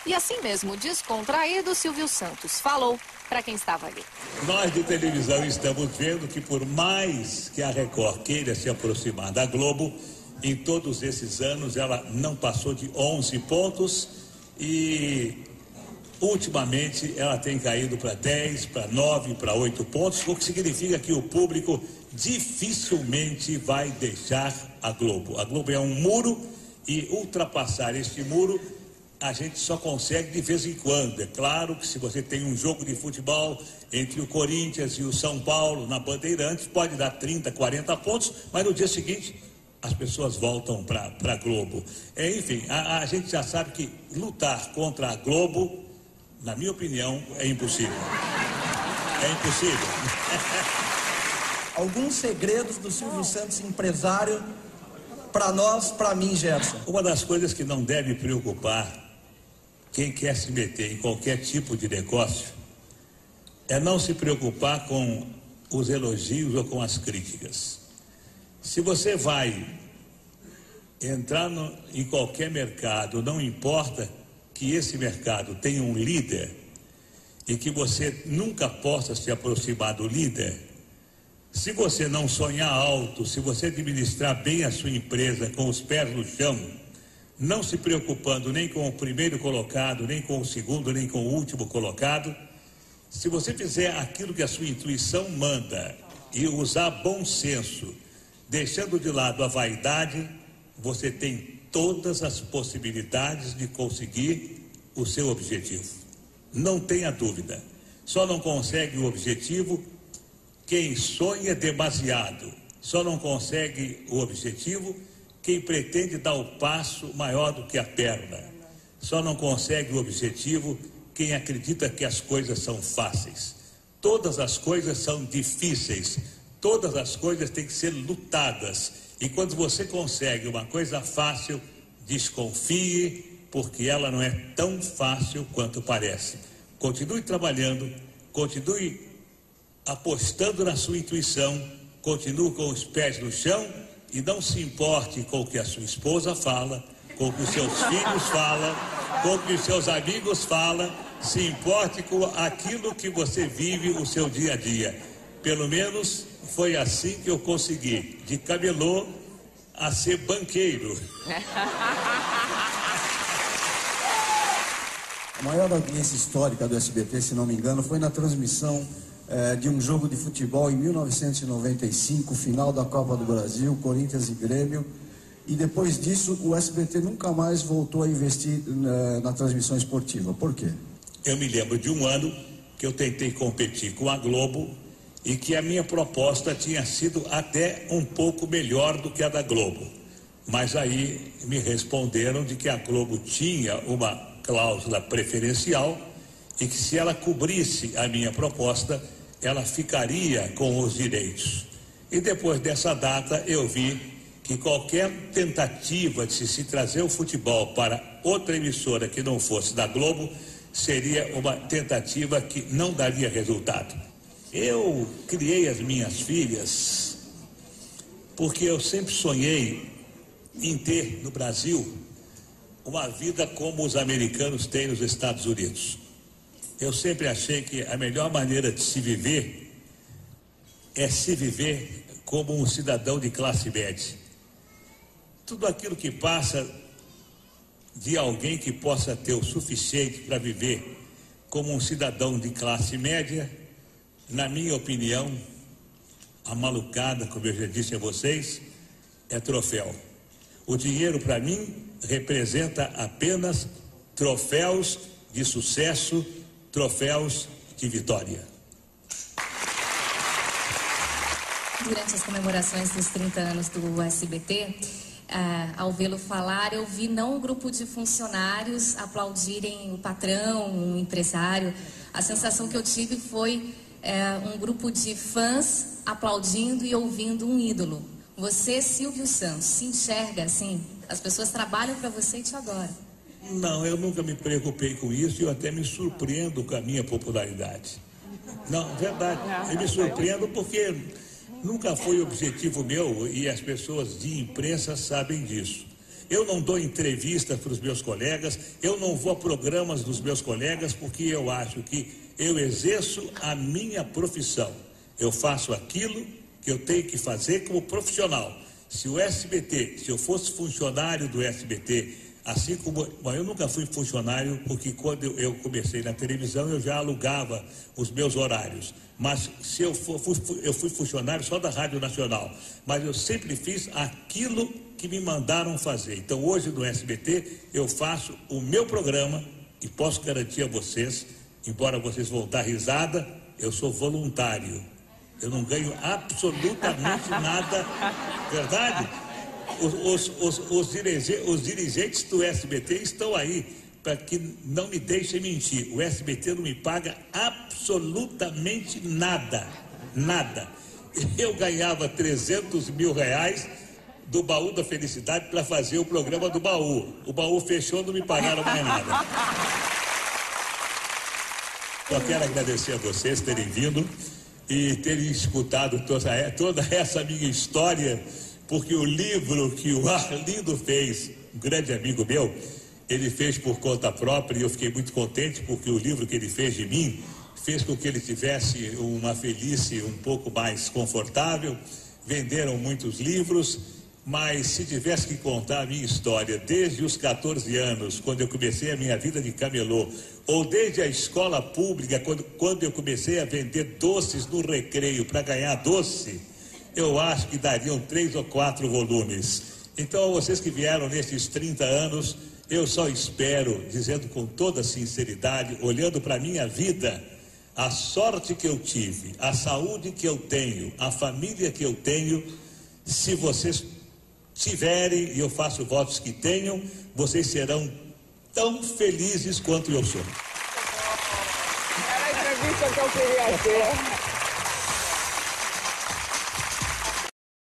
E assim mesmo, descontraído, Silvio Santos falou para quem estava ali. Nós de televisão estamos vendo que por mais que a Record queira se aproximar da Globo, em todos esses anos ela não passou de 11 pontos e ultimamente ela tem caído para 10, para 9, para 8 pontos, o que significa que o público dificilmente vai deixar a Globo. A Globo é um muro e ultrapassar este muro a gente só consegue de vez em quando. É claro que se você tem um jogo de futebol entre o Corinthians e o São Paulo na Bandeirantes, pode dar 30, 40 pontos, mas no dia seguinte as pessoas voltam para a Globo. Enfim, a gente já sabe que lutar contra a Globo, na minha opinião, é impossível. É impossível. Alguns segredos do Silvio Santos, empresário, para nós, para mim, Gerson. Uma das coisas que não deve preocupar quem quer se meter em qualquer tipo de negócio é não se preocupar com os elogios ou com as críticas. Se você vai entrar em qualquer mercado, não importa que esse mercado tenha um líder e que você nunca possa se aproximar do líder, se você não sonhar alto, se você administrar bem a sua empresa com os pés no chão, não se preocupando nem com o primeiro colocado, nem com o segundo, nem com o último colocado, se você fizer aquilo que a sua intuição manda e usar bom senso, deixando de lado a vaidade, você tem todas as possibilidades de conseguir o seu objetivo. Não tenha dúvida. Só não consegue o objetivo quem sonha demasiado. Só não consegue o objetivo quem pretende dar o passo maior do que a perna. Só não consegue o objetivo quem acredita que as coisas são fáceis. Todas as coisas são difíceis. Todas as coisas têm que ser lutadas. E quando você consegue uma coisa fácil, desconfie, porque ela não é tão fácil quanto parece. Continue trabalhando, continue apostando na sua intuição, continue com os pés no chão e não se importe com o que a sua esposa fala, com o que os seus filhos falam, com o que os seus amigos falam. Se importe com aquilo que você vive o seu dia a dia. Pelo menos foi assim que eu consegui, de camelô a ser banqueiro. A maior audiência histórica do SBT, se não me engano, foi na transmissão de um jogo de futebol em 1995, final da Copa do Brasil, Corinthians e Grêmio. E depois disso, o SBT nunca mais voltou a investir na transmissão esportiva. Por quê? Eu me lembro de um ano que eu tentei competir com a Globo e que a minha proposta tinha sido até um pouco melhor do que a da Globo. Mas aí me responderam de que a Globo tinha uma cláusula preferencial e que se ela cobrisse a minha proposta, ela ficaria com os direitos. E depois dessa data eu vi que qualquer tentativa de se trazer o futebol para outra emissora que não fosse da Globo seria uma tentativa que não daria resultado. Eu criei as minhas filhas porque eu sempre sonhei em ter no Brasil uma vida como os americanos têm nos Estados Unidos. Eu sempre achei que a melhor maneira de se viver é se viver como um cidadão de classe média. Tudo aquilo que passa de alguém que possa ter o suficiente para viver como um cidadão de classe média, na minha opinião, a malucada, como eu já disse a vocês, é troféu. O dinheiro, para mim, representa apenas troféus de sucesso, troféus de vitória. Durante as comemorações dos 30 anos do SBT, ao vê-lo falar, eu vi não um grupo de funcionários aplaudirem o patrão, um empresário. A sensação que eu tive foi um grupo de fãs aplaudindo e ouvindo um ídolo. Você, Silvio Santos, se enxerga assim? As pessoas trabalham para você e te adoram. Não, eu nunca me preocupei com isso e eu até me surpreendo com a minha popularidade. Não, verdade, eu me surpreendo porque nunca foi objetivo meu e as pessoas de imprensa sabem disso. eu não dou entrevista para os meus colegas, eu não vou a programas dos meus colegas, porque eu acho que eu exerço a minha profissão. Eu faço aquilo que eu tenho que fazer como profissional. Se o SBT, se eu fosse funcionário do SBT, assim como... Bom, eu nunca fui funcionário, porque quando eu comecei na televisão, eu já alugava os meus horários. Mas se eu fui funcionário só da Rádio Nacional. Mas eu sempre fiz aquilo que me mandaram fazer. Então, hoje no SBT, eu faço o meu programa e posso garantir a vocês, embora vocês vão dar risada, eu sou voluntário. Eu não ganho absolutamente nada, verdade? Os dirigentes do SBT estão aí para que não me deixem mentir. O SBT não me paga absolutamente nada, nada. Eu ganhava 300 mil reais do Baú da Felicidade para fazer o programa do Baú. O Baú fechou, não me pagaram mais nada. Só quero agradecer a vocês terem vindo e terem escutado toda essa minha história, porque o livro que o Arlindo fez, um grande amigo meu, ele fez por conta própria, e eu fiquei muito contente, porque o livro que ele fez de mim fez com que ele tivesse uma velhice um pouco mais confortável. Venderam muitos livros, mas se tivesse que contar a minha história desde os 14 anos, quando eu comecei a minha vida de camelô, ou desde a escola pública, quando eu comecei a vender doces no recreio para ganhar doce, eu acho que dariam 3 ou 4 volumes. Então, vocês que vieram nesses 30 anos, eu só espero, dizendo com toda sinceridade, olhando para a minha vida, a sorte que eu tive, a saúde que eu tenho, a família que eu tenho, se vocês tiverem, e eu faço votos que tenham, vocês serão tão felizes quanto eu sou. Era a entrevista que eu queria ter.